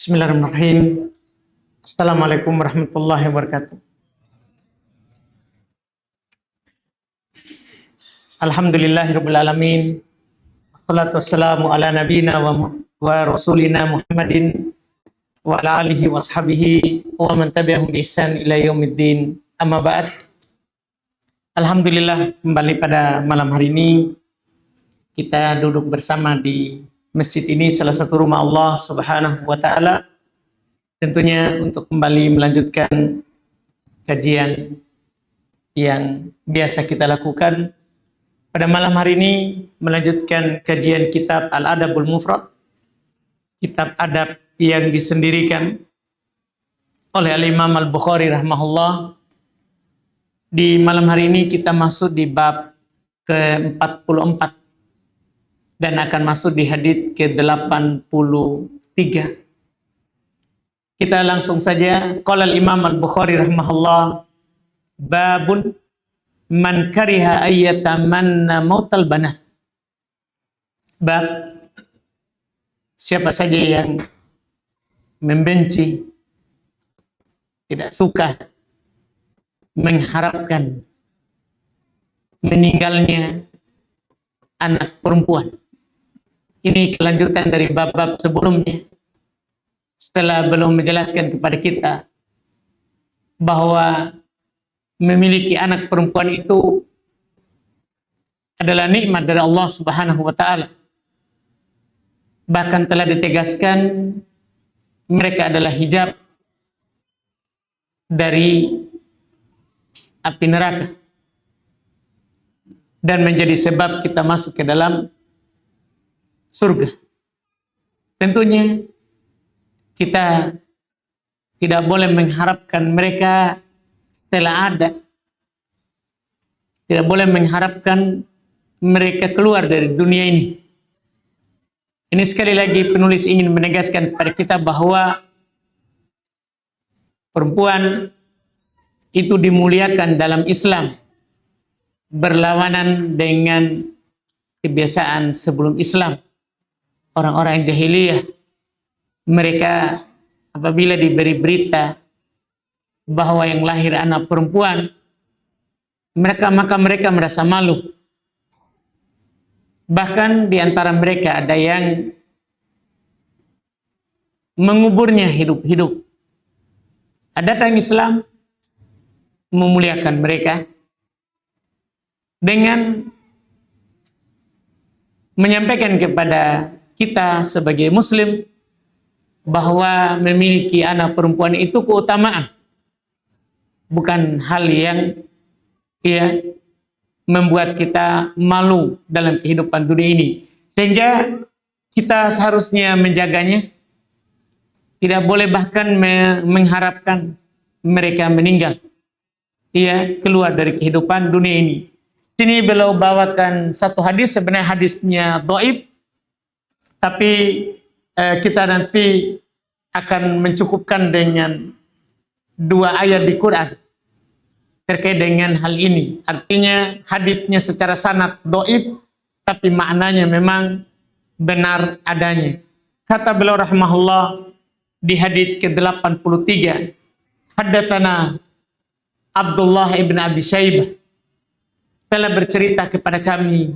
Bismillahirrahmanirrahim. Assalamualaikum warahmatullahi wabarakatuh. Alhamdulillahirabbil alamin. Wassalatu wassalamu ala nabiyyina wa rasulina Muhammadin wa ala alihi wa ashabihi wa man tabi'ahum bi ihsan ila yaumiddin. Amma ba'd. Alhamdulillah, kembali pada malam hari ini kita duduk bersama di masjid ini, salah satu rumah Allah Subhanahu wa taala, tentunya untuk kembali melanjutkan kajian yang biasa kita lakukan. Pada malam hari ini melanjutkan kajian kitab Al-Adabul Mufrad, kitab adab yang disendirikan oleh Al-Imam Al-Bukhari rahimahullah. Di malam hari ini kita masuk di bab ke-44 dan akan masuk di hadits ke-83. Kita langsung saja. Qala al-Imam Al-Bukhari rahimahullah, babun man kariha ayyatamanna mautal banat. Bab siapa saja yang membenci, tidak suka, mengharapkan meninggalnya anak perempuan. Ini kelanjutan dari bab-bab sebelumnya. Setelah belum menjelaskan kepada kita bahwa memiliki anak perempuan itu adalah nikmat dari Allah Subhanahu wa taala. Bahkan telah ditegaskan mereka adalah hijab dari api neraka dan menjadi sebab kita masuk ke dalam surga. Tentunya kita tidak boleh mengharapkan mereka setelah ada. Tidak boleh mengharapkan mereka keluar dari dunia ini. Ini sekali lagi penulis ingin menegaskan kepada kita bahwa perempuan itu dimuliakan dalam Islam, berlawanan dengan kebiasaan sebelum Islam. Orang-orang jahiliyah, mereka apabila diberi berita bahwa yang lahir anak perempuan, maka mereka merasa malu. Bahkan di antara mereka ada yang menguburnya hidup-hidup. Datang Islam memuliakan mereka dengan menyampaikan kepada kita sebagai muslim bahwa memiliki anak perempuan itu keutamaan, bukan hal yang membuat kita malu dalam kehidupan dunia ini, sehingga kita seharusnya menjaganya. Tidak boleh bahkan mengharapkan mereka meninggal, keluar dari kehidupan dunia ini. Sini beliau bawakan satu hadis, sebenarnya hadisnya dhaif, tapi kita nanti akan mencukupkan dengan dua ayat di Quran terkait dengan hal ini. Artinya hadisnya secara sanad dhaif, tapi maknanya memang benar adanya. Kata beliau rahimahullah di hadits ke-83, haddatsana Abdullah ibn Abi Syaibah, telah bercerita kepada kami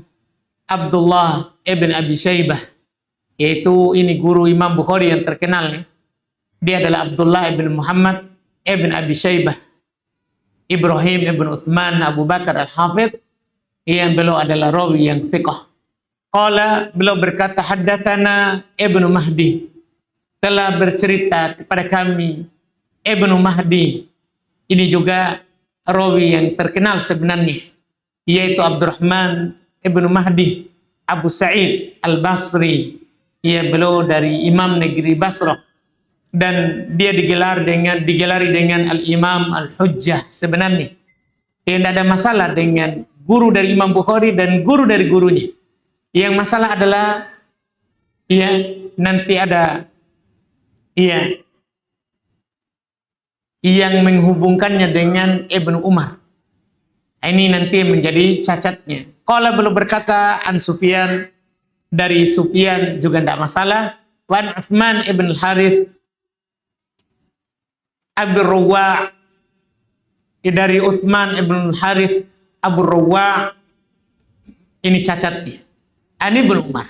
Abdullah ibn Abi Syaibah, yaitu ini guru Imam Bukhari yang terkenal. Dia adalah Abdullah ibn Muhammad ibn Abi Syaibah Ibrahim ibn Uthman Abu Bakar Al-Hafidh, yang beliau adalah rawi yang thiqah. Qala, beliau berkata, haddatsana Ibnu Mahdi, telah bercerita kepada kami Ibnu Mahdi. Ini juga rawi yang terkenal sebenarnya, yaitu Abdurrahman Ibnu Mahdi Abu Sa'id Al-Basri. Beliau dari Imam negeri Basrah, dan dia digelari dengan Al-Imam Al-Hujjah. Sebenarnya tidak ada masalah dengan guru dari Imam Bukhari dan guru dari gurunya. Yang masalah adalah nanti ada yang menghubungkannya dengan Ibnu Umar. Ini nanti menjadi cacatnya. Qala, beliau berkata an Sufyan, dari Sufyan juga tidak masalah. Wan Utsman ibn Harith, Abu Rawa, dari Uthman ibn Harith Abu Rawa, ini cacatnya. Ani ibn Umar,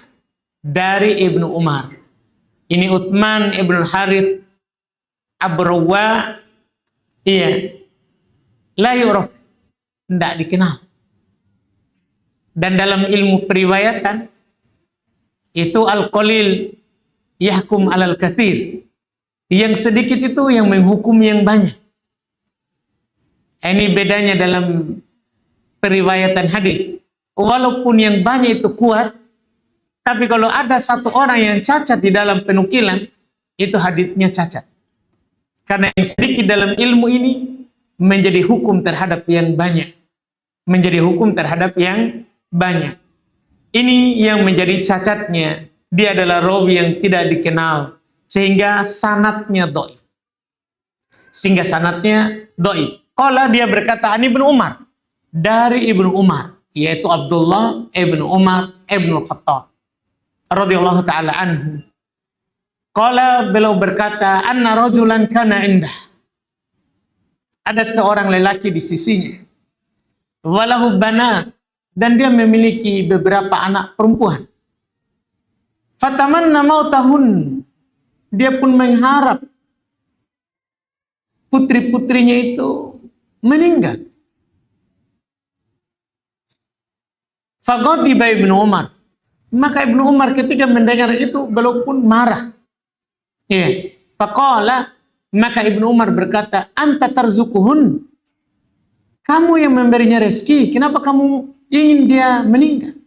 dari Ibnu Umar. Ini Uthman ibn Harith Abu Rawa, iya, la yuraf, tidak dikenal. Dan dalam ilmu periwayatan itu al-qalil yahkum alal katsir. Yang sedikit itu yang menghukum yang banyak. Ini bedanya dalam periwayatan hadis. Walaupun yang banyak itu kuat, tapi kalau ada satu orang yang cacat di dalam penukilan, itu hadisnya cacat. Karena yang sedikit dalam ilmu ini menjadi hukum terhadap yang banyak. Menjadi hukum terhadap yang banyak. Ini yang menjadi cacatnya. Dia adalah rawi yang tidak dikenal. Sehingga sanadnya dhaif. Qala dia berkata, Ani Ibnu Umar. Dari Ibnu Umar. Yaitu Abdullah Ibnu Umar Ibnu Khattab. Radhiyallahu ta'ala anhu. Qala beliau berkata, Anna rajulan kana indah. Ada seorang lelaki di sisinya. Walahu banat. Dan dia memiliki beberapa anak perempuan. Fatamanna mautahun. Dia pun mengharap putri-putrinya itu meninggal. Faghadiba Ibnu Umar. Maka Ibnu Umar ketika mendengar itu beliau pun marah. Ya. Faqala, maka Ibnu Umar berkata, anta tarzukuhun. Kamu yang memberinya rezeki, kenapa kamu ingin dia meninggal?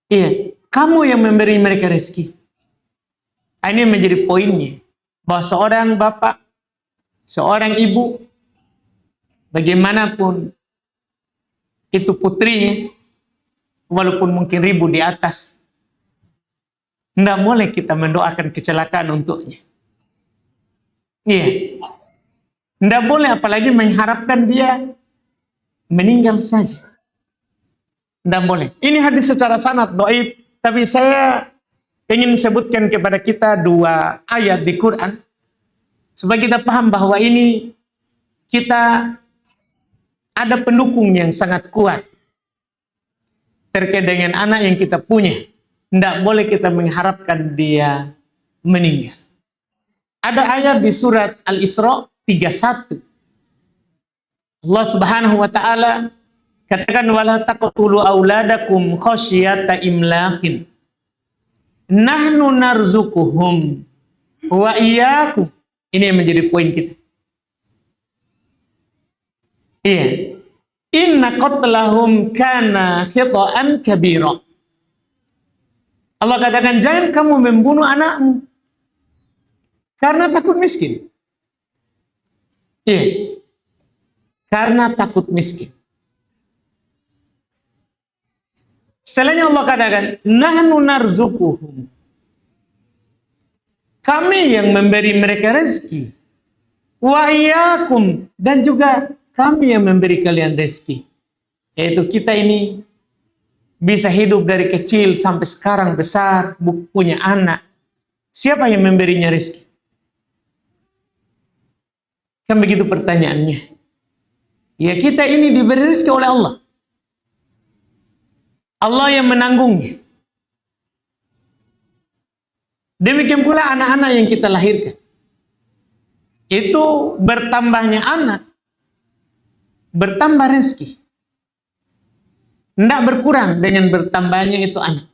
Iya, kamu yang memberi mereka rezeki. Ini menjadi poinnya, bahwa seorang bapak, seorang ibu, bagaimanapun itu putrinya, walaupun mungkin ribu di atas, tidak boleh kita mendoakan kecelakaan untuknya. Iya, tidak boleh, apalagi mengharapkan dia meninggal saja. Tidak boleh. Ini hadis secara sanad dhaif, tapi saya ingin sebutkan kepada kita dua ayat di Quran supaya kita paham bahwa ini kita ada pendukung yang sangat kuat terkait dengan anak yang kita punya. Tidak boleh kita mengharapkan dia meninggal. Ada ayat di surat Al-Isra 31. Allah Subhanahu wa taala katakan, wala taqtulu auladakum khasyata imlaqin. Nahnu narzukuhum wa iyyakum. Ini yang menjadi poin kita. Iya. Inna qatlahum kana khita'an kabira. Allah katakan, jangan kamu membunuh anakmu karena takut miskin. Iya. Karena takut miskin. Setelahnya Allah katakan, nahnu narzukuhum. Kami yang memberi mereka rezeki. Wa iyyakum, dan juga kami yang memberi kalian rezeki. Yaitu kita ini bisa hidup dari kecil sampai sekarang besar, punya anak. Siapa yang memberinya rezeki? Kan begitu pertanyaannya. Ya, kita ini diberi rezeki oleh Allah. Allah yang menanggungnya. Demikian pula anak-anak yang kita lahirkan. Itu bertambahnya anak, bertambah rezeki. Tidak berkurang dengan bertambahnya itu anak.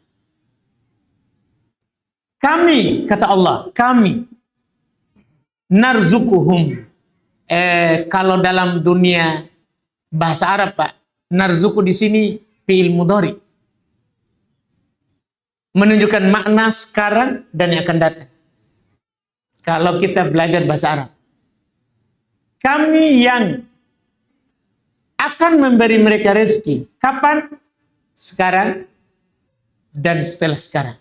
Kami, kata Allah, kami narzukuhum. Kalau dalam dunia bahasa Arab, Pak, narzuku di sini fi'il mudhari. Menunjukkan makna sekarang dan yang akan datang. Kalau kita belajar bahasa Arab. Kami yang akan memberi mereka rezeki. Kapan? Sekarang dan setelah sekarang.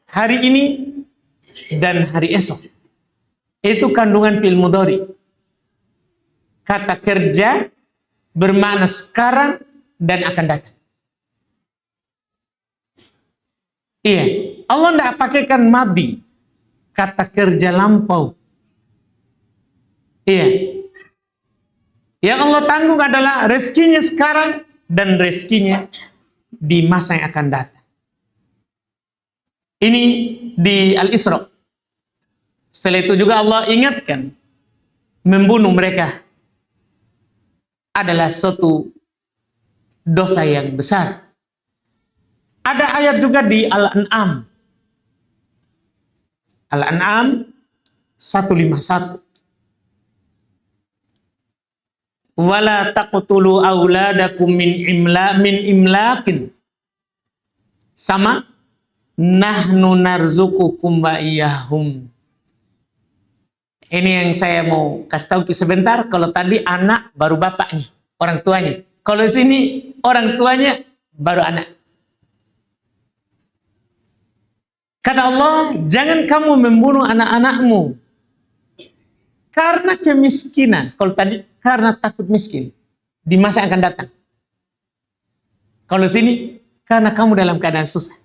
Hari ini dan hari esok. Itu kandungan fi'il mudhari. Kata kerja bermakna sekarang dan akan datang. Iya, Allah tidak pakaikan madi, kata kerja lampau. Iya. Yang Allah tanggung adalah rezekinya sekarang dan rezekinya di masa yang akan datang. Ini di Al-Isra. Setelah itu juga Allah ingatkan, membunuh mereka adalah suatu dosa yang besar. Ada ayat juga di Al-An'am. Al-An'am 151. Wala taqtulu auladakum min imlaqin. Sama nahnu narzukukum wa iyyahum. Ini yang saya mau kasih tahu sebentar. Kalau tadi anak baru bapaknya, orang tuanya. Kalau di sini orang tuanya baru anak. Kata Allah, jangan kamu membunuh anak-anakmu karena kemiskinan. Kalau tadi karena takut miskin di masa yang akan datang. Kalau sini karena kamu dalam keadaan susah.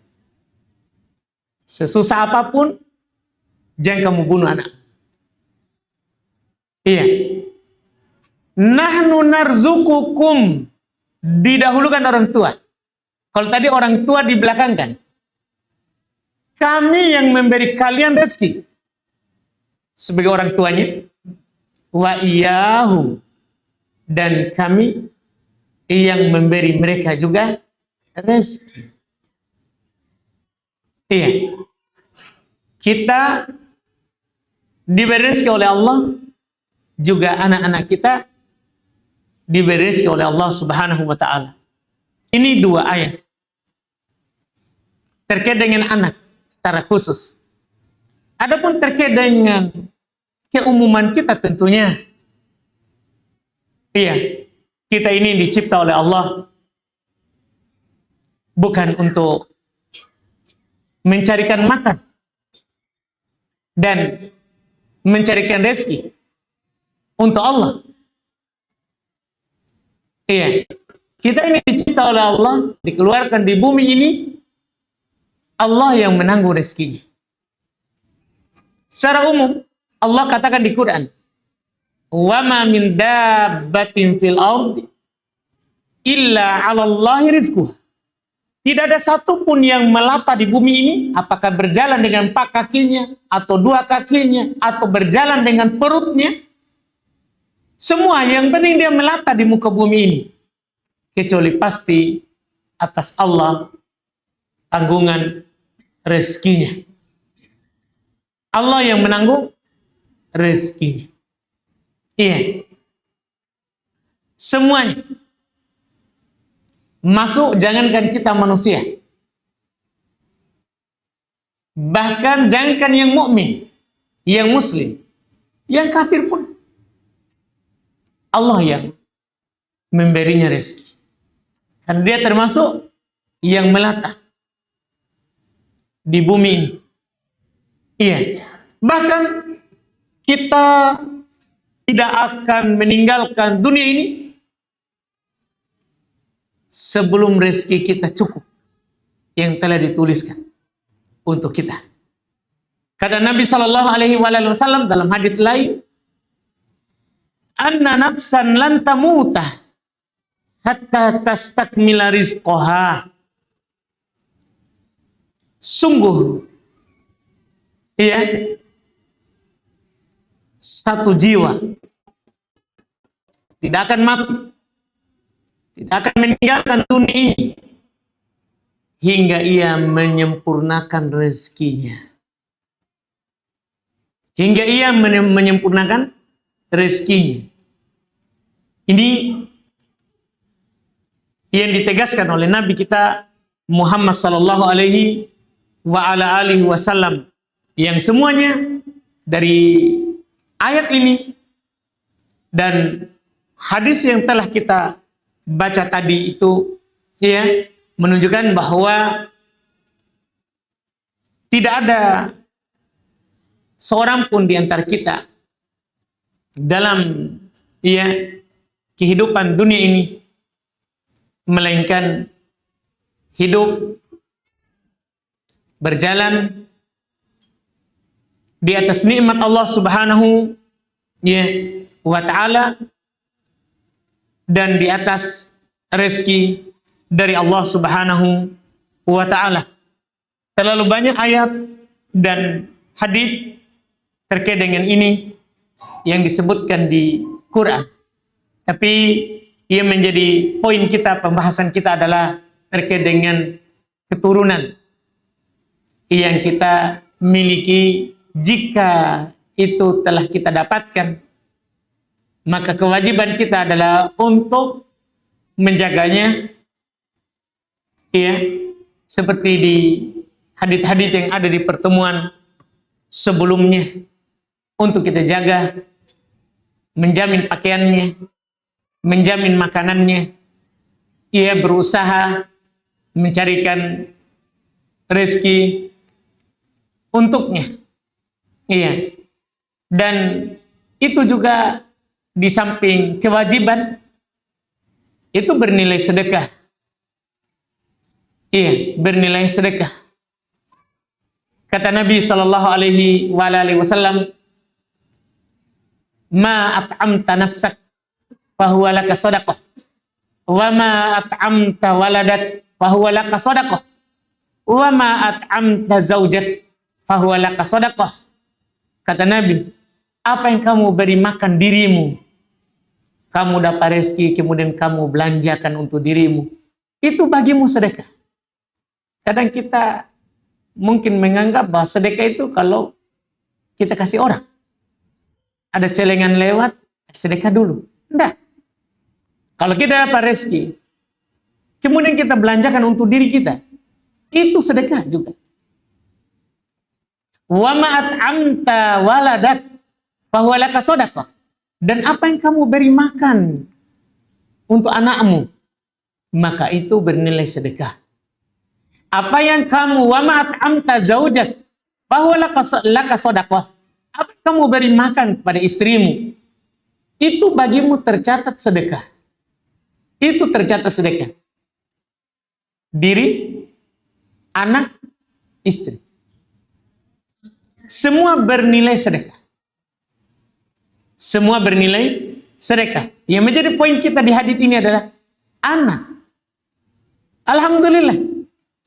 Sesusah apapun, jangan kamu bunuh anak. Iya. Nahnu narzukukum, didahulukan orang tua. Kalau tadi orang tua dibelakangkan. Kami yang memberi kalian rezeki sebagai orang tuanya, wa iyyahum, dan kami yang memberi mereka juga rezeki. Iya. Kita diberi rezeki oleh Allah, juga anak-anak kita diberi rezeki oleh Allah Subhanahu wa taala. Ini dua ayat terkait dengan anak secara khusus. Adapun terkait dengan keumuman kita tentunya, iya, kita ini dicipta oleh Allah bukan untuk mencarikan makan dan mencarikan rezeki untuk Allah. Iya, kita ini dicipta oleh Allah, dikeluarkan di bumi ini, Allah yang menanggung rezekinya. Secara umum, Allah katakan di Quran, "Wa ma min dabbatin fil ardi illa 'ala Allahi rizquha." Tidak ada satupun yang melata di bumi ini, apakah berjalan dengan empat kakinya, atau dua kakinya, atau berjalan dengan perutnya. Semua yang penting dia melata di muka bumi ini. Kecuali pasti atas Allah tanggungan rezekinya. Allah yang menanggung rezekinya. Iya. Semuanya. Masuk jangankan kita manusia. Bahkan jangankan yang mukmin, yang muslim, yang kafir pun Allah yang memberinya rezeki. Dan dia termasuk yang melata di bumi ini. Iya. Bahkan kita tidak akan meninggalkan dunia ini sebelum rezeki kita cukup yang telah dituliskan untuk kita. Kata Nabi Shallallahu Alaihi Wasallam dalam hadits lain, "Anna nafsan lan tamuta hatta tastakmila rizqaha." Sungguh, iya, satu jiwa tidak akan mati, tidak akan meninggalkan dunia ini hingga ia menyempurnakan rezekinya. Hingga ia menyempurnakan rezekinya. Ini yang ditegaskan oleh Nabi kita Muhammad sallallahu alaihi wa ala alihi wasallam, yang semuanya dari ayat ini dan hadis yang telah kita baca tadi itu, ya, menunjukkan bahwa tidak ada seorang pun di antara kita dalam, ya, kehidupan dunia ini melainkan hidup berjalan di atas nikmat Allah Subhanahu, ya, wa ta'ala dan di atas rezeki dari Allah Subhanahu wa ta'ala. Terlalu banyak ayat dan hadis terkait dengan ini yang disebutkan di Quran. Tapi yang menjadi poin kita, pembahasan kita adalah terkait dengan keturunan yang kita miliki. Jika itu telah kita dapatkan, maka kewajiban kita adalah untuk menjaganya, ya, seperti di hadis-hadis yang ada di pertemuan sebelumnya, untuk kita jaga, menjamin pakaiannya, menjamin makanannya, ia berusaha mencarikan rezeki untuknya. Iya. Dan itu juga di samping kewajiban, itu bernilai sedekah. Iya, bernilai sedekah. Kata Nabi sallallahu alaihi wasallam, "Ma at'amta nafsak fahuwa laka shadaqah, wa ma at'amta waladak fahuwa laka shadaqah, wa ma at'amta zaujak fahuwa laka shadaqah." Kata Nabi, apa yang kamu beri makan dirimu, kamu dapat rezeki, kemudian kamu belanjakan untuk dirimu, itu bagimu sedekah. Kadang kita mungkin menganggap bahwa sedekah itu kalau kita kasih orang. Ada celengan lewat, sedekah dulu. Enggak. Kalau kita dapat rezeki, kemudian kita belanjakan untuk diri kita, itu sedekah juga. Wa ma at'amta waladak fahuwa laka shadaqah. Dan apa yang kamu beri makan untuk anakmu, maka itu bernilai sedekah. Apa yang kamu wa ma at'amta zaujak fahuwa laka shadaqah. Apa yang kamu beri makan kepada istrimu, itu bagimu tercatat sedekah. Itu tercatat sedekah. Diri, anak, istri. Semua bernilai sedekah. Semua bernilai sedekah. Yang menjadi poin kita di hadis ini adalah anak. Alhamdulillah,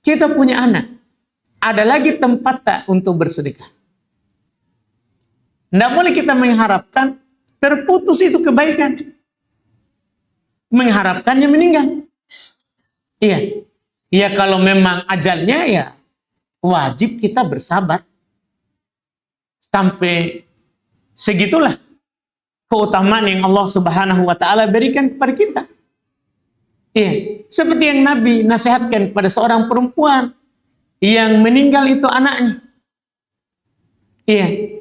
kita punya anak. Ada lagi tempat tak untuk bersedekah. Tidak boleh kita mengharapkan terputus itu kebaikan. Mengharapkannya meninggal. Iya. Ya kalau memang ajalnya, ya wajib kita bersabar. Sampai segitulah keutamaan yang Allah Subhanahu wa ta'ala berikan kepada kita. Iya, seperti yang Nabi nasihatkan kepada seorang perempuan yang meninggal itu anaknya. Iya.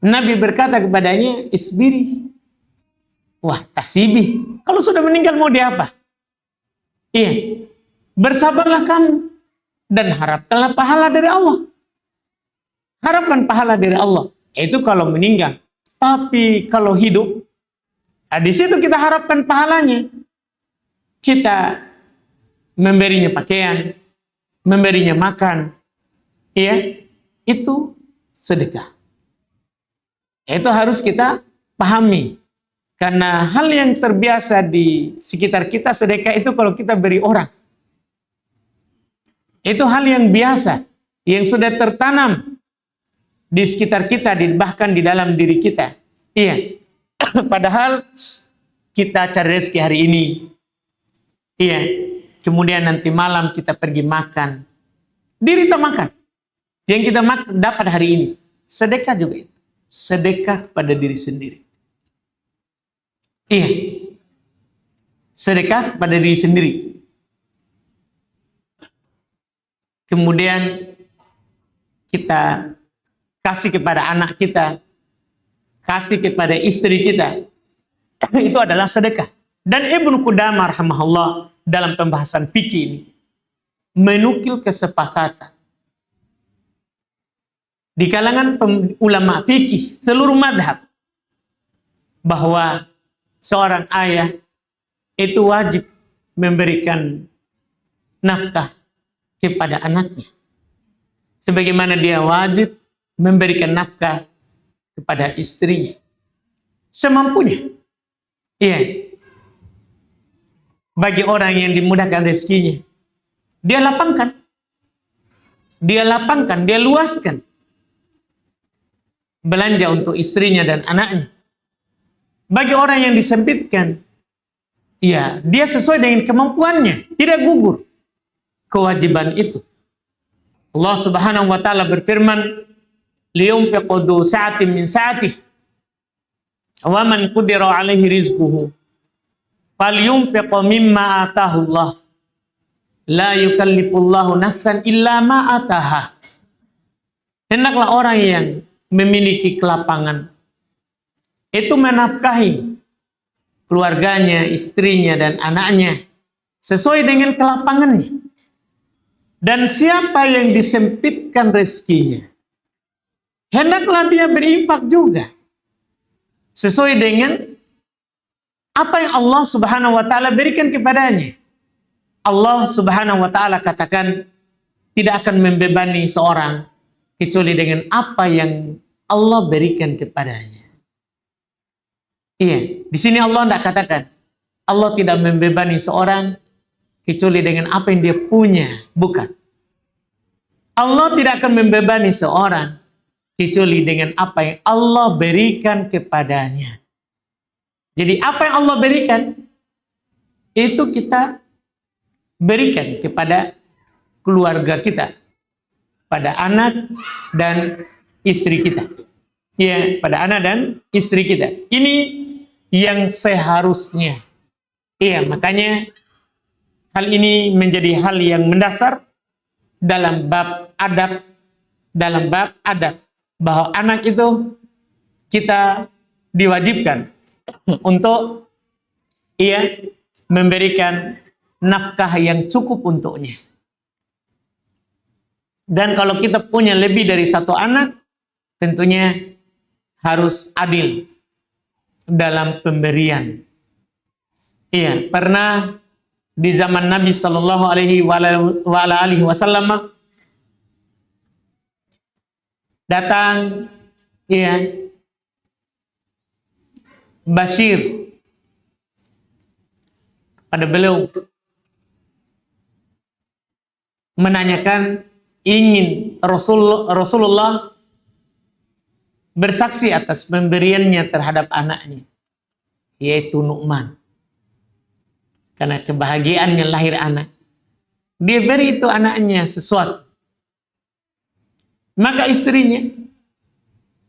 Nabi berkata kepadanya, "Isbiri." Wah, tasibih. Kalau sudah meninggal mau diapa? Iya. Bersabarlah kamu dan harapkanlah pahala dari Allah. Harapkan pahala dari Allah. Itu kalau meninggal. Tapi kalau hidup, di situ kita harapkan pahalanya. Kita memberinya pakaian, memberinya makan, ya, itu sedekah. Itu harus kita pahami. Karena hal yang terbiasa di sekitar kita, sedekah itu kalau kita beri orang. Itu hal yang biasa, yang sudah tertanam di sekitar kita, bahkan di dalam diri kita. Iya. Padahal kita cari rezeki hari ini. Iya. Kemudian nanti malam kita pergi makan. Diri kita makan. Yang kita dapat hari ini. Sedekah juga itu. Sedekah pada diri sendiri. Iya. Sedekah pada diri sendiri. Kemudian kita kasih kepada anak kita, kasih kepada istri kita, itu adalah sedekah. Dan Ibnu Qudamah rahimahullah dalam pembahasan fikih ini menukil kesepakatan di kalangan ulama fikih seluruh madhab bahwa seorang ayah itu wajib memberikan nafkah kepada anaknya, sebagaimana dia wajib memberikan nafkah kepada istrinya. semampunya. Iya. Bagi orang yang dimudahkan rezekinya, dia lapangkan. Dia lapangkan, dia luaskan. Belanja untuk istrinya dan anaknya. Bagi orang yang disempitkan, ya, dia sesuai dengan kemampuannya, tidak gugur kewajiban itu. Allah Subhanahu wa taala berfirman, liyunfiq dzu sa'atin min sa'atihi wa man qudira 'alaihi rizquhu falyunfiq mimma ataahu Allah. La yukallifullahu nafsan illa ma ataha. Hendaklah orang yang memiliki kelapangan itu menafkahi keluarganya, istrinya dan anaknya sesuai dengan kelapangannya. Dan siapa yang disempitkan rezekinya, hendaklah dia berinfak juga sesuai dengan apa yang Allah Subhanahu wa taala berikan kepadanya. Allah Subhanahu wa taala katakan tidak akan membebani seorang kecuali dengan apa yang Allah berikan kepadanya. Iya, di sini Allah tidak katakan Allah tidak membebani seorang kecuali dengan apa yang dia punya, bukan. Allah tidak akan membebani seorang kecuali dengan apa yang Allah berikan kepadanya. Jadi apa yang Allah berikan itu kita berikan kepada keluarga kita, pada anak dan istri kita. Ya, pada anak dan istri kita. Ini yang seharusnya. Iya, makanya hal ini menjadi hal yang mendasar dalam bab adab, bahwa anak itu kita diwajibkan untuk memberikan nafkah yang cukup untuknya. Dan kalau kita punya lebih dari satu anak, tentunya harus adil dalam pemberian. Iya, pernah di zaman Nabi Sallallahu Alaihi Wasallam datang Bashir pada beliau menanyakan ingin Rasulullah bersaksi atas pemberiannya terhadap anaknya, yaitu Nu'man. Karena kebahagiaannya lahir anak, dia beri itu anaknya sesuatu. Maka istrinya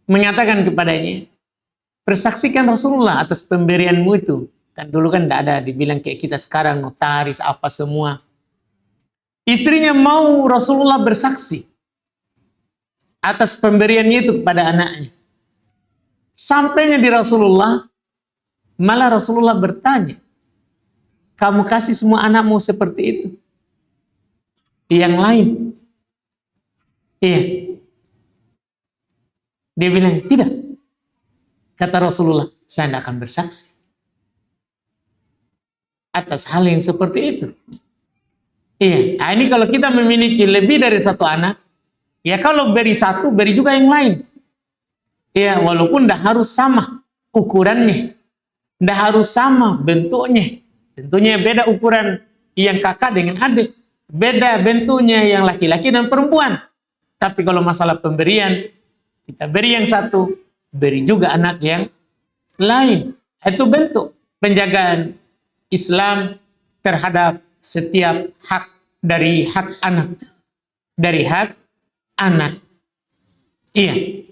mengatakan kepadanya, persaksikan Rasulullah atas pemberianmu itu. Kan dulu kan tidak ada dibilang kayak kita sekarang notaris apa semua. Istrinya mau Rasulullah bersaksi atas pemberiannya itu kepada anaknya. Sampainya di Rasulullah, malah Rasulullah bertanya, kamu kasih semua anakmu seperti itu? Yang lain? Iya. Dia bilang, tidak. Kata Rasulullah, saya tidak akan bersaksi atas hal yang seperti itu. Iya, nah ini kalau kita memiliki lebih dari satu anak, ya kalau beri satu, beri juga yang lain. Ya, walaupun tidak harus sama ukurannya, tidak harus sama bentuknya. Tentunya beda ukuran yang kakak dengan adik, beda bentuknya yang laki-laki dan perempuan. Tapi kalau masalah pemberian, kita beri yang satu, beri juga anak yang lain. Itu bentuk penjagaan Islam terhadap setiap hak dari hak anak. Dari hak anak. Iya.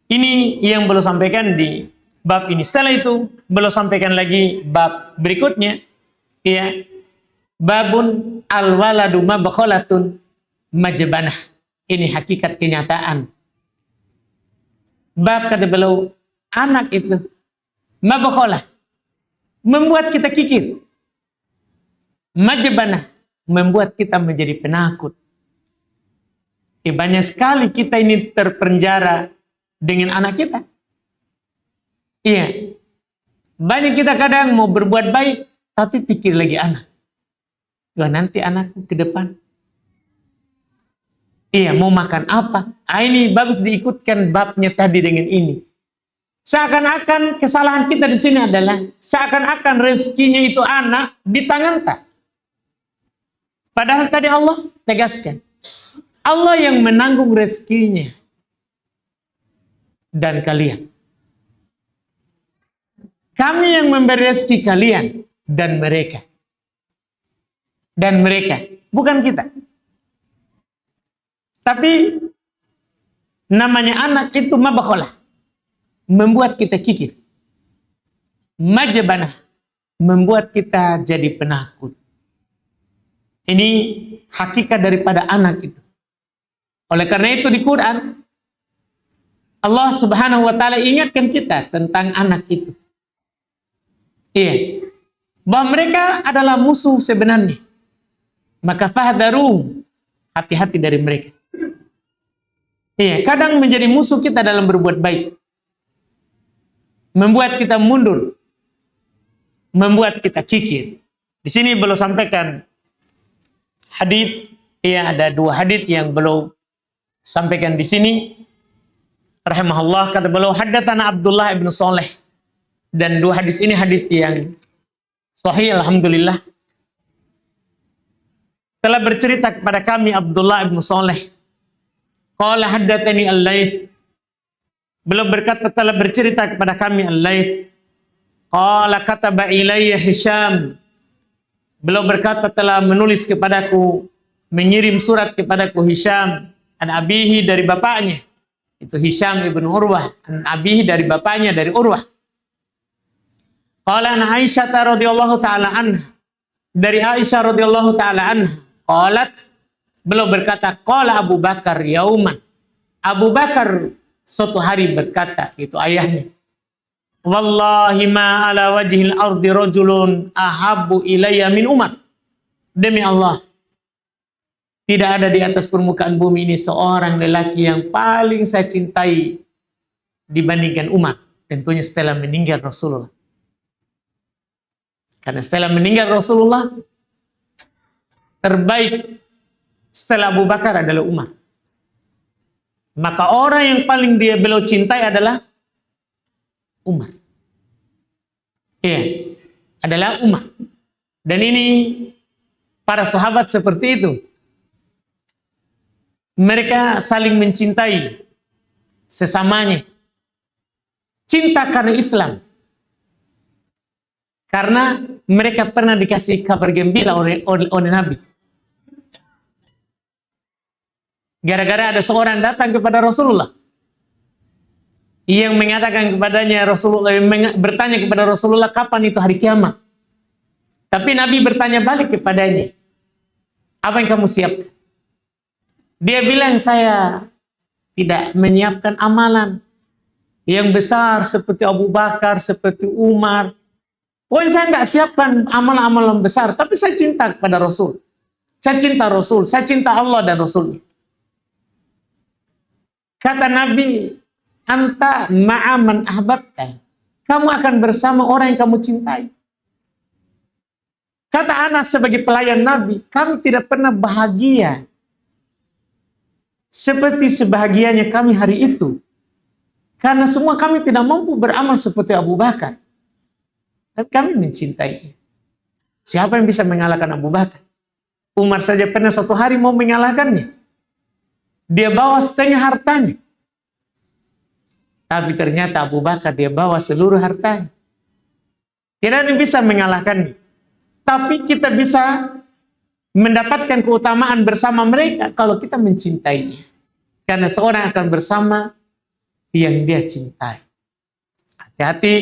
Ini yang belum sampaikan di bab ini. Setelah itu, belum sampaikan lagi bab berikutnya. Iya. Babun al-waladu mabkhalatun majbanah. Ini hakikat kenyataan. Bab kata beliau, anak itu mabkhalah. Membuat kita kikir. Majbanah. Membuat kita menjadi penakut. Banyak sekali kita ini terpenjara dengan anak kita. Iya. Banyak kita kadang mau berbuat baik, tapi pikir lagi anak. Wah, nanti anakku ke depan. Iya, mau makan apa? Ini bagus diikutkan babnya tadi dengan ini. Seakan-akan kesalahan kita di sini adalah seakan-akan rezekinya itu anak di tangan tak. Padahal tadi Allah tegaskan, Allah yang menanggung rezekinya dan kalian. Kami yang memberi rezeki kalian dan mereka. Dan mereka, bukan kita. Tapi namanya anak itu mabakholah, membuat kita kikir. Majabanah, membuat kita jadi penakut. Ini hakikat daripada anak itu. Oleh karena itu di Quran, Allah Subhanahu wa ta'ala ingatkan kita tentang anak itu. Iya, bahwa mereka adalah musuh sebenarnya. Maka fahdharu, hati-hati dari mereka. Iya, kadang menjadi musuh kita dalam berbuat baik. Membuat kita mundur. Membuat kita kikir. Di sini beliau sampaikan hadits, ya ada 2 hadits yang beliau sampaikan di sini. Rahimahullah, kata beliau, haddatsana Abdullah ibn Saleh. Dan 2 hadis ini hadis yang sahih, alhamdulillah. Telah bercerita kepada kami Abdullah ibn Saleh. Qala haddatsani Al-Laits. Beliau berkata telah bercerita kepada kami Al-Laits. Qala kataba ilayya Hisham. Beliau berkata telah menulis kepadaku, mengirim surat kepadaku Hisham an abihi, dari bapaknya. Itu Hisham ibn Urwah, an abihi, dari bapaknya, dari Urwah. Qala an Aisyah radhiyallahu taala anha, dari Aisyah radhiyallahu taala anha, qalat, beliau berkata, qala Abu Bakar yauman. Abu Bakar suatu hari berkata, itu ayahnya, wallahi ma ala wajhil ardi rajulun ahabbu ilayya min Umar. Demi Allah, tidak ada di atas permukaan bumi ini seorang lelaki yang paling saya cintai dibandingkan Umar. Tentunya setelah meninggal Rasulullah. Karena setelah meninggal Rasulullah, terbaik setelah Abu Bakar adalah Umar. Maka orang yang paling beliau cintai adalah Umar. Iya, adalah Umar. Dan ini para sahabat seperti itu. Mereka saling mencintai sesamanya. Cinta karena Islam. Karena mereka pernah dikasih kabar gembira oleh Nabi. Gara-gara ada seorang datang kepada Rasulullah yang mengatakan kepadanya, Rasulullah bertanya kepada Rasulullah, kapan itu hari kiamat? Tapi Nabi bertanya balik kepadanya, apa yang kamu siapkan? Dia bilang, saya tidak menyiapkan amalan yang besar seperti Abu Bakar, seperti Umar. Pokoknya saya tidak siapkan amalan-amalan besar, tapi saya cinta kepada Rasul. Saya cinta Rasul, saya cinta Allah dan Rasul. Kata Nabi, anta ma'aman ahbabta. Kamu akan bersama orang yang kamu cintai. Kata Anas sebagai pelayan Nabi, kami tidak pernah bahagia seperti sebahagianya kami hari itu. Karena semua kami tidak mampu beramal seperti Abu Bakar. Tapi kami mencintainya. Siapa yang bisa mengalahkan Abu Bakar? Umar saja pernah suatu hari mau mengalahkannya. Dia bawa setengah hartanya. Tapi ternyata Abu Bakar dia bawa seluruh hartanya. Tidak ada yang bisa mengalahkannya. Tapi kita bisa mendapatkan keutamaan bersama mereka kalau kita mencintainya. Karena seorang akan bersama yang dia cintai. Hati-hati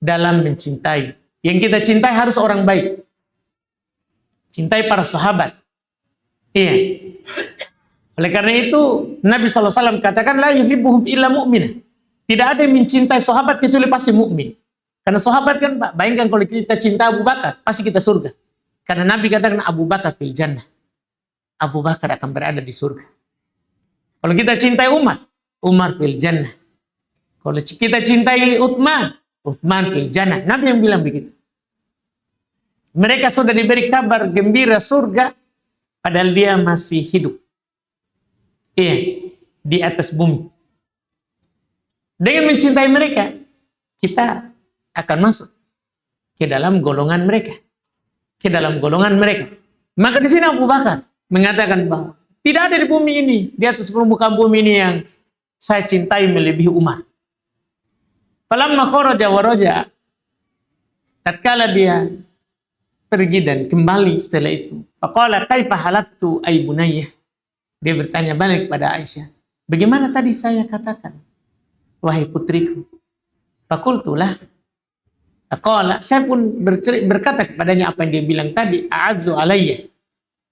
dalam mencintai. Yang kita cintai harus orang baik. Cintai para sahabat. Iya. Oleh karena itu Nabi SAW katakan, la yuhibbuhum illa mu'minah. Tidak ada yang mencintai sahabat kecuali pasti mukmin. Karena sahabat kan, bayangkan kalau kita cinta Abu Bakar, pasti kita surga. Karena Nabi katakan Abu Bakar fil jannah. Abu Bakar akan berada di surga. Kalau kita cintai Umar, Umar fil jannah. Kalau kita cintai Uthman fil jannah. Nabi yang bilang begitu. Mereka sudah diberi kabar gembira surga, padahal dia masih hidup. Iya, di atas bumi. Dengan mencintai mereka, kita akan masuk ke dalam golongan mereka. Ke dalam golongan mereka. Maka di sini Abu Bakar mengatakan bahwa tidak ada di bumi ini, di atas permukaan bumi ini yang saya cintai melebihi Umar. Falamma kharaja wa raja, tatkala dia pergi dan kembali setelah itu, faqala kaifa halaftu ay bunayyah. Dia bertanya balik pada Aisyah, bagaimana tadi saya katakan, wahai putriku? Fakultulah, faqala, saya pun berkata kepadanya apa yang dia bilang tadi, a'azzu alayya.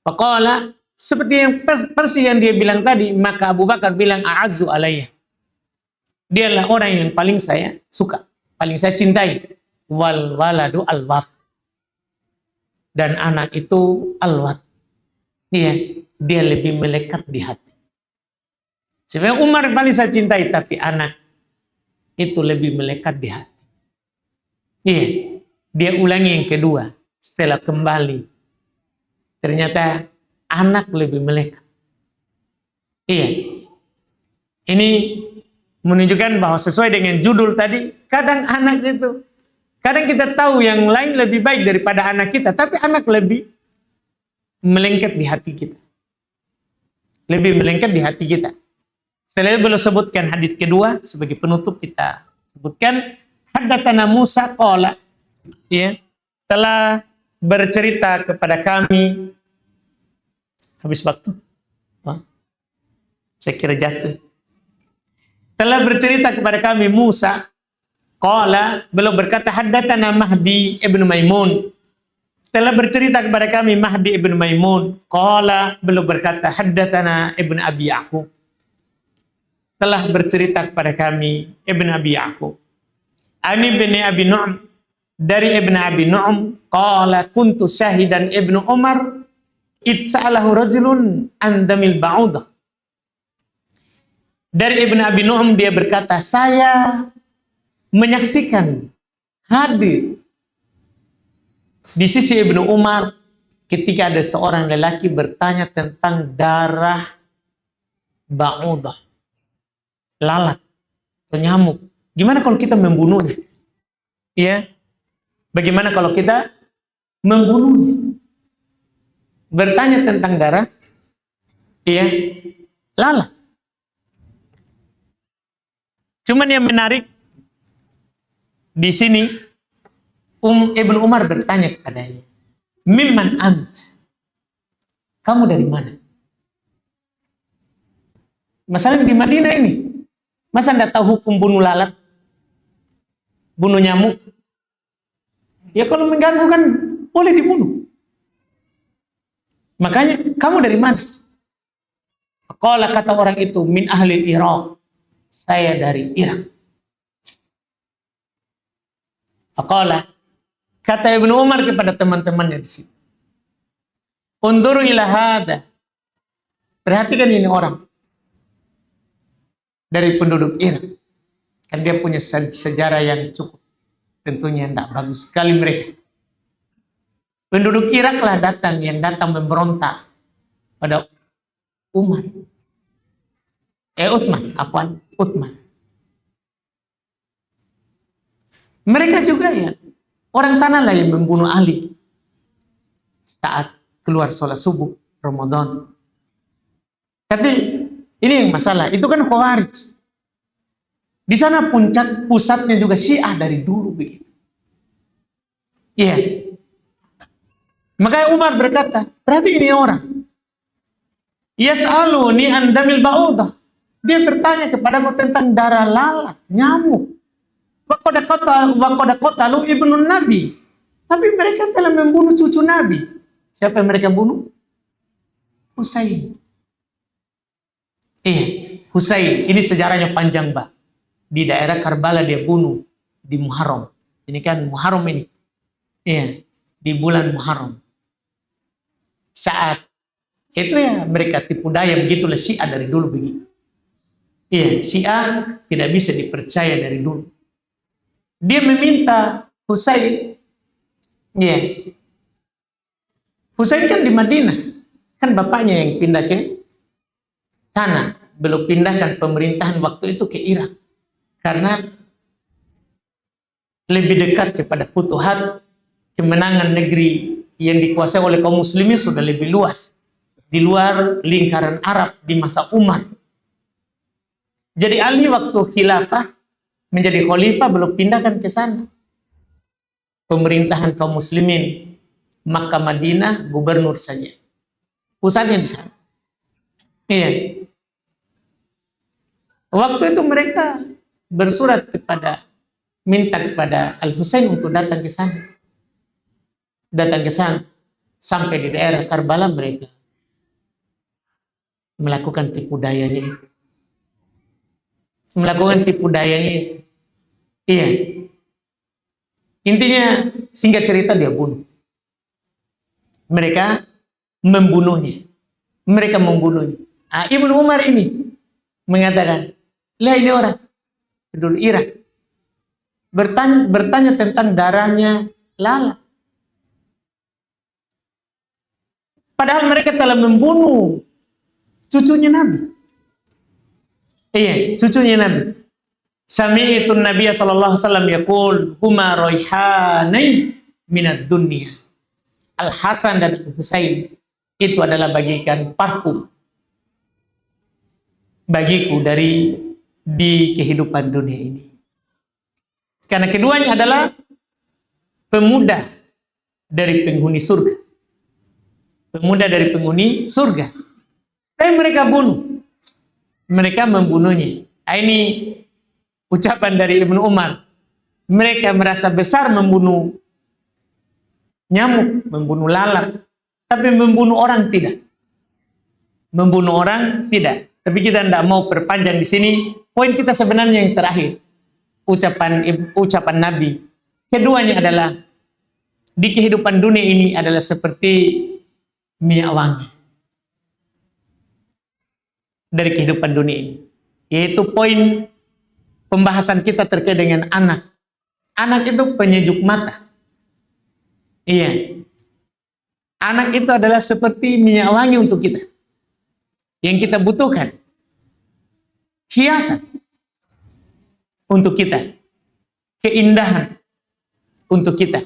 Faqala, seperti yang persis yang dia bilang tadi, maka Abu Bakar bilang a'azzu alayya. Dialah orang yang paling saya suka, paling saya cintai. Wal waladu alwat. Dan anak itu alwat. Iya, dia lebih melekat di hati. Sebenarnya Umar paling saya cintai, tapi anak itu lebih melekat di hati. Iya, dia ulangi yang kedua. Setelah kembali, ternyata anak lebih melekat. Iya, ini menunjukkan bahwa sesuai dengan judul tadi, kadang anak itu, kadang kita tahu yang lain lebih baik daripada anak kita, tapi anak lebih melengket di hati kita. Lebih melengket di hati kita. Setelah itu belum sebutkan hadis kedua, sebagai penutup kita sebutkan, haddatsana Musa qala, ya, telah bercerita kepada kami, habis waktu, saya kira jatuh. Telah bercerita kepada kami Musa, qala, beliau berkata, haddatsana Mahdi ibn Maimun. Telah bercerita kepada kami Mahdi ibn Maimun, qala, beliau berkata, haddatsana Ibn Abi Ya'qub. Telah bercerita kepada kami Ibn Abi Ya'qub. Ani bin Abi Nu'm, dari Ibn Abi Nu'm, qala, kuntu syahidan Ibn Umar, itsa'alahu rajulun andamil ba'udah. Dari Ibn Abi Nu'm dia berkata, saya menyaksikan, hadir di sisi Ibnu Umar ketika ada seorang lelaki bertanya tentang darah ba'udah, lalat, penyamuk. Gimana kalau kita membunuhnya? Ya, bagaimana kalau kita membunuhnya? Bertanya tentang darah, ya, lalat. Cuman yang menarik di sini, Ibnu Umar bertanya kepadanya, mimman ant? Kamu dari mana? Masalahnya di Madinah ini, masa anda tahu hukum bunuh lalat, bunuh nyamuk? Ya kalau mengganggu kan boleh dibunuh. Makanya kamu dari mana? Kalau kata orang itu, min ahli Irak. Saya dari Irak. Faqala, kata Ibnu Umar kepada teman-temannya di situ, unduru ila hada. Perhatikan ini orang dari penduduk Irak. Kan dia punya sejarah yang cukup, tentunya tidak bagus sekali mereka. Penduduk Irak lah yang datang memberontak pada Umar. Uthman. Mereka juga ya, orang sana lah yang membunuh Ali saat keluar sholat subuh Ramadan. Tapi ini yang masalah, itu kan Khawarij. Di sana pusatnya juga Syiah dari dulu begitu. Iya. Makanya Umar berkata, berarti ini orang. Yas'aluni an damil ba'udah. Dia bertanya kepadaku tentang darah lalat, nyamuk. Waqad qatalu ibnu Nabi. Tapi mereka telah membunuh cucu Nabi. Siapa yang mereka bunuh? Husain. Husain. Ini sejarahnya panjang, Mbak. Di daerah Karbala dia bunuh di Muharram. Ini kan Muharram ini. Iya, di bulan Muharram. Saat itu ya mereka tipu daya, begitulah Syiah dari dulu begitu. Iya, Syiah tidak bisa dipercaya dari dulu. Dia meminta Husain. Iya. Husain kan di Madinah. Kan bapaknya yang pindah ke sana. Belum pindahkan pemerintahan waktu itu ke Irak. Karena lebih dekat kepada futuhat, kemenangan negeri yang dikuasai oleh kaum muslimin sudah lebih luas di luar lingkaran Arab di masa Umar. Jadi Ali waktu khilafah menjadi khalifah belum pindahkan ke sana. Pemerintahan kaum muslimin Makkah Madinah gubernur saja. Pusatnya di sana. Iya. Waktu itu mereka bersurat minta kepada Al-Husain untuk datang ke sana. Datang ke sana. Sampai di daerah Karbala mereka melakukan tipu dayanya itu. Melakukan tipu dayanya itu. Iya. Intinya singkat cerita dia bunuh. Mereka membunuhnya. Mereka membunuhnya. Ibnu Umar ini mengatakan, lihat ini orang penduduk Irak bertanya tentang darahnya lalat. Padahal mereka telah membunuh cucunya Nabi. Iya, cucunya Nabi. Sami'tu Nabiya sallallahu alaihi wasallam yaqul huma raihanai minad dunya. Al Hasan dan Al Husain itu adalah bagikan parfum bagiku di kehidupan dunia ini. Karena keduanya adalah pemuda dari penghuni surga. Pemuda dari penghuni surga. Tapi mereka bunuh. Mereka membunuhnya. Ini ucapan dari Ibnu Umar. Mereka merasa besar membunuh nyamuk, membunuh lalat. Tapi membunuh orang tidak. Membunuh orang tidak. Tapi kita tidak mau perpanjang di sini. Poin kita sebenarnya yang terakhir. Ucapan Nabi. Keduanya adalah di kehidupan dunia ini adalah seperti minyak wangi dari kehidupan dunia ini. Yaitu poin pembahasan kita terkait dengan anak. Anak itu penyejuk mata. Iya. Anak itu adalah seperti minyak wangi untuk kita. Yang kita butuhkan. Hiasan untuk kita. Keindahan untuk kita.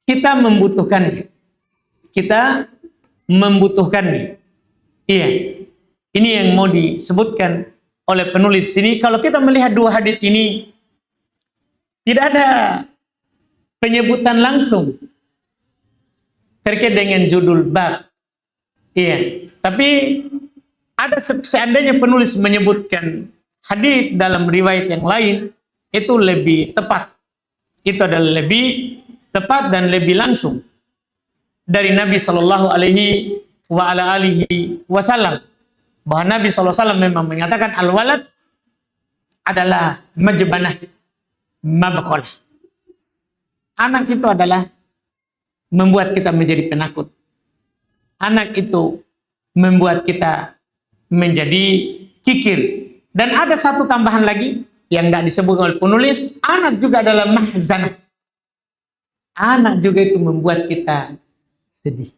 Kita membutuhkannya. Kita membutuhkannya. Iya. Ini yang mau disebutkan oleh penulis sini. Kalau kita melihat dua hadits ini, tidak ada penyebutan langsung terkait dengan judul bab. Iya. Tapi ada seandainya penulis menyebutkan hadits dalam riwayat yang lain, itu lebih tepat. Itu adalah lebih tepat dan lebih langsung dari Nabi Shallallahu Alaihi Wasallam, bahwa Nabi SAW memang mengatakan al-walad adalah majbanah mabqalah. Anak itu adalah membuat kita menjadi penakut. Anak itu membuat kita menjadi kikir. Dan ada satu tambahan lagi yang tidak disebut oleh penulis, anak juga adalah mahzanah. Anak juga itu membuat kita sedih.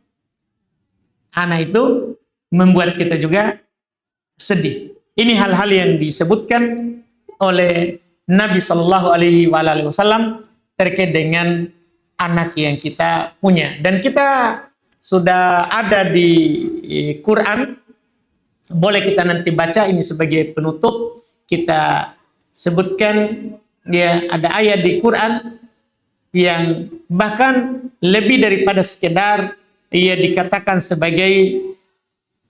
Anak itu membuat kita juga sedih. Ini hal-hal yang disebutkan oleh Nabi Shallallahu Alaihi Wasallam terkait dengan anak yang kita punya. Dan kita sudah ada di Quran. Boleh kita nanti baca ini sebagai penutup. Kita sebutkan ya ada ayat di Quran yang bahkan lebih daripada sekedar ia dikatakan sebagai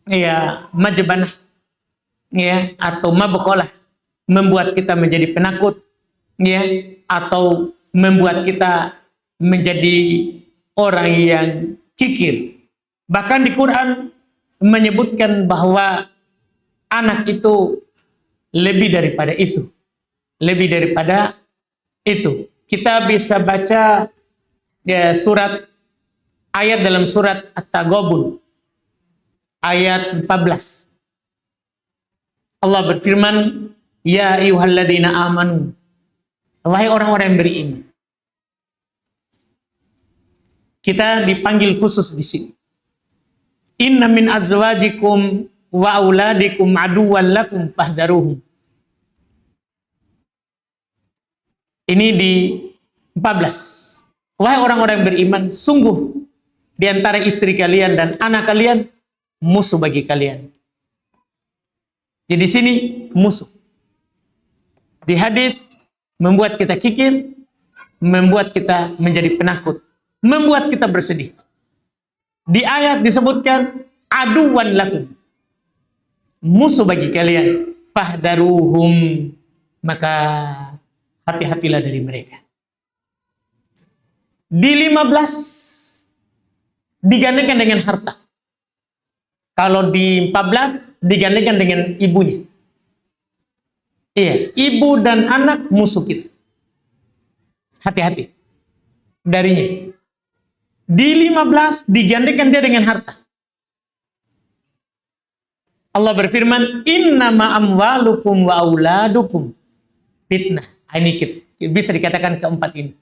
ya majbanah ya atau mabqalah, membuat kita menjadi penakut ya atau membuat kita menjadi orang yang kikir. Bahkan di Quran menyebutkan bahwa anak itu lebih daripada itu. Lebih daripada itu. Kita bisa baca ya, ayat dalam surat At-Taghabun ayat 14. Allah berfirman, ya ayyuhalladzina amanu, wahai orang-orang yang beriman. Kita dipanggil khusus di sini. Inna min azwajikum wa auladikum aduwwan lakum fahdharuhum. Ini di 14. Wahai orang-orang yang beriman, sungguh di antara istri kalian dan anak kalian musuh bagi kalian. Jadi sini musuh. Di hadits membuat kita kikir, membuat kita menjadi penakut, membuat kita bersedih. Di ayat disebutkan aduwan lakum, musuh bagi kalian, fahdaruhum, maka hati-hatilah dari mereka. Di 15 digandengkan dengan harta. Kalau di 14 digandengkan dengan ibunya. Iya, ibu dan anak musuh kita. Hati-hati darinya. Di 15 digandengkan dia dengan harta. Allah berfirman, innama amwalukum wa auladukum fitnah. Ini bisa dikatakan keempat ini.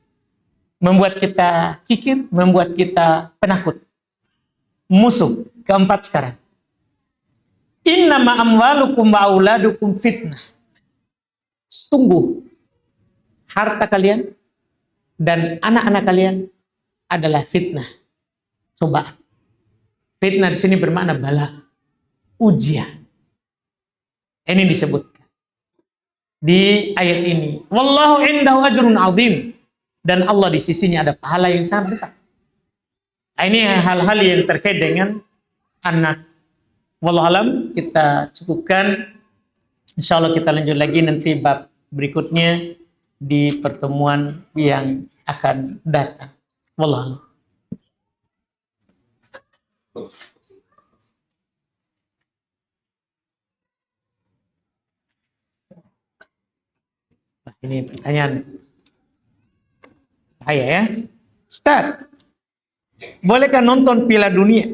Membuat kita kikir, membuat kita penakut. Musuh, keempat sekarang. Innama amwalukum wa auladukum fitnah. Sungguh, harta kalian dan anak-anak kalian adalah fitnah. Coba. Fitnah di sini bermakna bala, ujian. Ini disebutkan di ayat ini. Wallahu indahu ajrun azim. Dan Allah di sisinya ada pahala yang sangat besar. Ini hal-hal yang terkait dengan anak. Wallahu alam, kita cukupkan. Insya Allah kita lanjut lagi nanti bab berikutnya di pertemuan yang akan datang. Wallahu alam. Ini pertanyaan bahaya ya. Ustaz, bolehkah nonton Piala Dunia?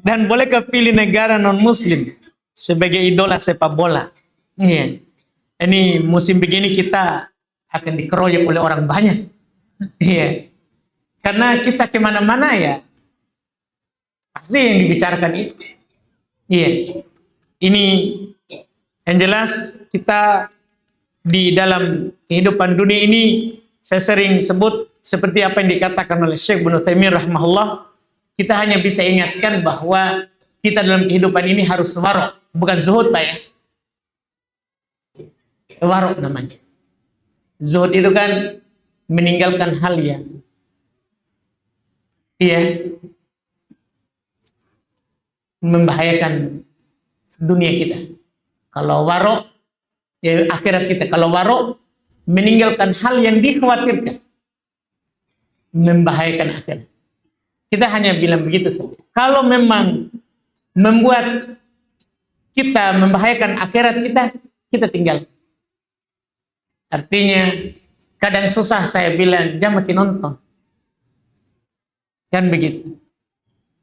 Dan bolehkah pilih negara non-muslim sebagai idola sepak bola? Iya. Ini musim begini kita akan dikeroyok oleh orang banyak. Iya. Karena kita kemana-mana ya, pasti yang dibicarakan itu. Iya. Ini yang jelas kita di dalam kehidupan dunia ini, saya sering sebut seperti apa yang dikatakan oleh Syekh Ibnu Taimiyah rahimahullah, kita hanya bisa ingatkan bahwa kita dalam kehidupan ini harus warok, bukan zuhud Pak ya. Warok namanya. Zuhud itu kan meninggalkan hal yang membahayakan dunia kita. Kalau warok, ya akhirat kita. Kalau warok, meninggalkan hal yang dikhawatirkan, membahayakan akhirat. Kita hanya bilang begitu saja. Kalau memang membuat kita membahayakan akhirat kita, kita tinggal. Artinya, kadang susah saya bilang, jangan makin nonton. Kan begitu.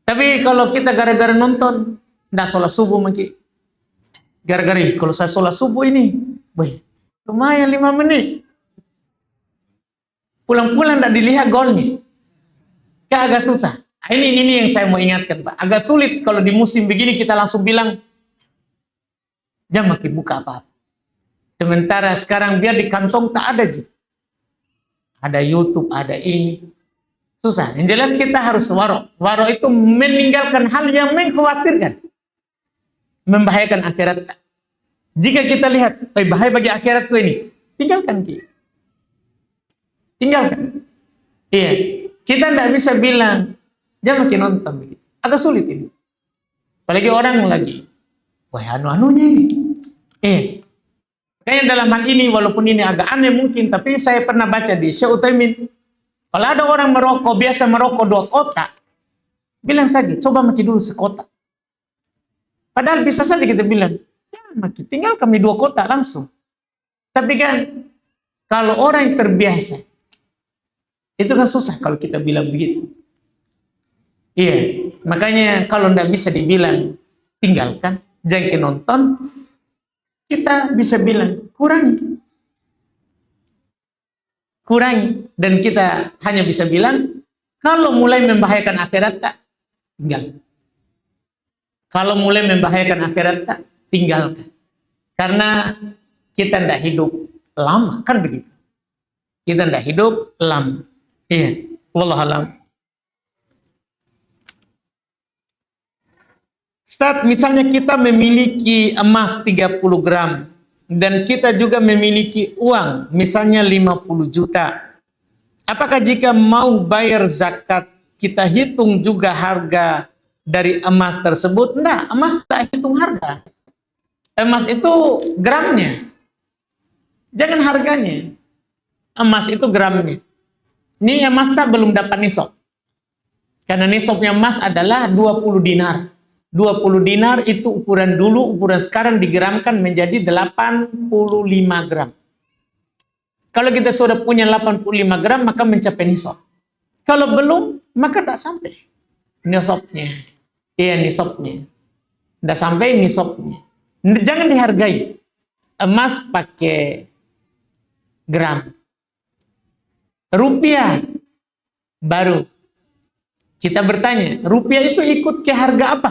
Tapi kalau kita gara-gara nonton, nggak sholat subuh mungkin. Gara-gara kalau saya sholat subuh ini, wih, lumayan 5 menit. Pulang-pulang nggak dilihat golnya. Kan agak susah. Ini yang saya mau ingatkan Pak. Agak sulit kalau di musim begini kita langsung bilang, jangan makin buka apa-apa. Sementara sekarang biar di kantong tak ada aja. Ada YouTube, ada ini. Susah. Yang jelas kita harus warok. Warok itu meninggalkan hal yang mengkhawatirkan, membahayakan akhirat. Jika kita lihat, bahaya bagi akhiratku ini, tinggalkan kita. Tinggalkan. Iya. Kita tidak bisa bilang, jangan makin nonton begitu. Agak sulit ini. Apalagi orang lagi, wah anu-anunya ini. Kayaknya dalam hal ini, walaupun ini agak aneh mungkin, tapi saya pernah baca di Syekh Utsaimin, kalau ada orang merokok, biasa merokok 2 kotak, bilang saja, coba maki dulu sekotak. Padahal bisa saja kita bilang, ya maki, tinggal kami 2 kotak langsung. Tapi kan, kalau orang yang terbiasa, itu kan susah kalau kita bilang begitu. Iya, makanya kalau tidak bisa dibilang, tinggalkan, jangan nonton, kita bisa bilang, kurangi. Kurangi. Dan kita hanya bisa bilang, kalau mulai membahayakan akhirat tak, tinggalkan. Kalau mulai membahayakan akhirat tak, tinggalkan. Karena kita tidak hidup lama, kan begitu. kita tidak hidup lama. Iya, wallahualam. Ustaz, misalnya kita memiliki emas 30 gram dan kita juga memiliki uang misalnya 50 juta. Apakah jika mau bayar zakat kita hitung juga harga dari emas tersebut? Enggak, emas tak hitung harga. Emas itu gramnya. Jangan harganya. Emas itu gramnya. Ini emas tak belum dapat nisab. Karena nisabnya emas adalah 20 dinar. 20 dinar itu ukuran dulu, ukuran sekarang digeramkan menjadi 85 gram. Kalau kita sudah punya 85 gram, maka mencapai nisab. Kalau belum, maka tidak sampai nisabnya. Iya, nisabnya. Tidak sampai nisabnya. Jangan dihargai. Emas pakai gram. Rupiah baru. Kita bertanya, rupiah itu ikut ke harga apa?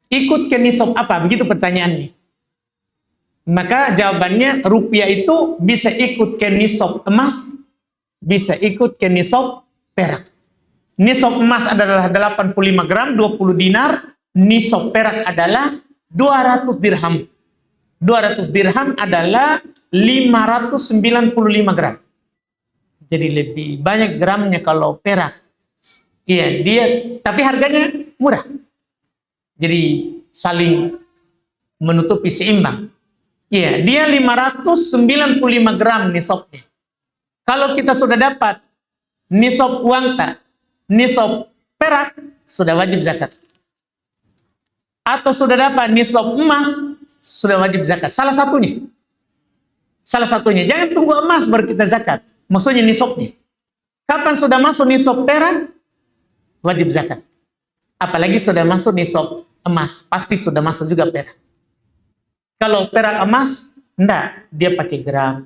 Ikut ke nisab apa? Begitu pertanyaannya. Maka jawabannya rupiah itu bisa ikut ke nisab emas, bisa ikut ke nisab perak. Nisab emas adalah 85 gram, 20 dinar. Nisab perak adalah 200 dirham. 200 dirham adalah 595 gram. Jadi lebih banyak gramnya kalau perak. Iya, dia tapi harganya murah. Jadi saling menutupi seimbang. Iya, dia 595 gram nisabnya. Kalau kita sudah dapat nisab uang tak, nisab perak, sudah wajib zakat. Atau sudah dapat nisab emas, sudah wajib zakat. Salah satunya. Salah satunya. Jangan tunggu emas baru kita zakat. Maksudnya nisabnya. Kapan sudah masuk nisab perak, wajib zakat. Apalagi sudah masuk nisab emas, pasti sudah masuk juga perak. Kalau perak emas, enggak, dia pakai gram.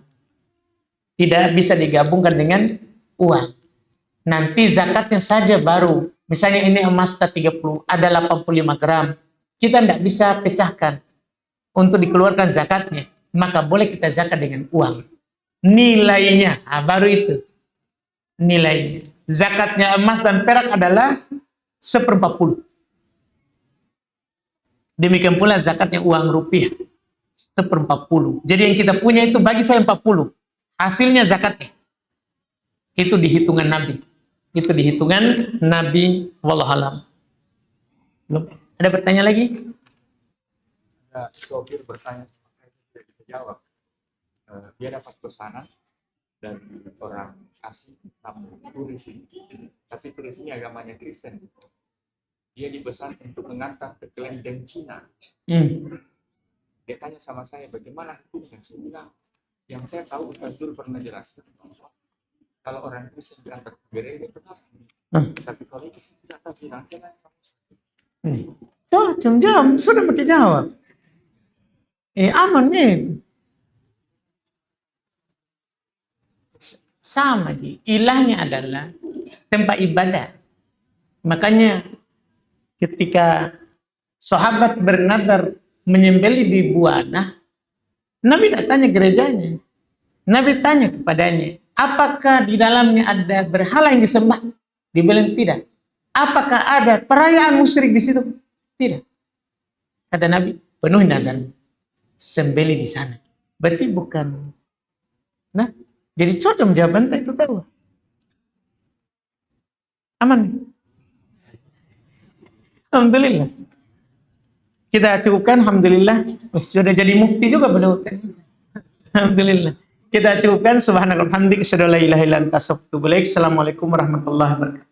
Tidak bisa digabungkan dengan uang. Nanti zakatnya saja baru. Misalnya ini emas 30, ada 85 gram. Kita enggak bisa pecahkan untuk dikeluarkan zakatnya. Maka boleh kita zakat dengan uang. Nilainya, baru itu. Nilainya. Zakatnya emas dan perak adalah 1/40. Demikian pula zakatnya uang rupiah. 1/40. Jadi yang kita punya itu bagi saya 40. Hasilnya zakatnya. Itu dihitungan Nabi. Itu dihitungan Nabi, wallahualam. Ada pertanyaan lagi? Ada sopir bertanya, saya tidak bisa jawab. Dia dapat pesanan dari orang asing, namun turis ini. Tapi turis ini agamanya Kristen. Dia dipesan untuk mengantar ke kelenteng Cina. Dia tanya sama saya, bagaimana hukumnya? Saya bilang, yang saya tahu Ustaz Dul pernah jelaskan, kalau orang Kristen diantar ke gereja itu benar. Tapi kalau itu saya tidak tahu, saya nanya sama Ustaz. Jam sudah pakai jawab. Aman nih. Sama di ilahnya adalah tempat ibadah. Makanya ketika sahabat bernadar menyembelih di Buana, Nabi tidak tanya gerejanya. Nabi tanya kepadanya, apakah di dalamnya ada berhala yang disembah? Dia bilang tidak. Apakah ada perayaan musyrik di situ? Tidak. Kata Nabi, penuhi nadar, sembelih di sana. Berarti bukan. Nah, jadi cocok jawaban itu tahu. Aman. Alhamdulillah. Kita cukupkan, alhamdulillah. Sudah jadi mufti juga beliau. Alhamdulillah. Kita cukupkan. Subhanallah, alhamdulillah. Assalamualaikum warahmatullahi wabarakatuh.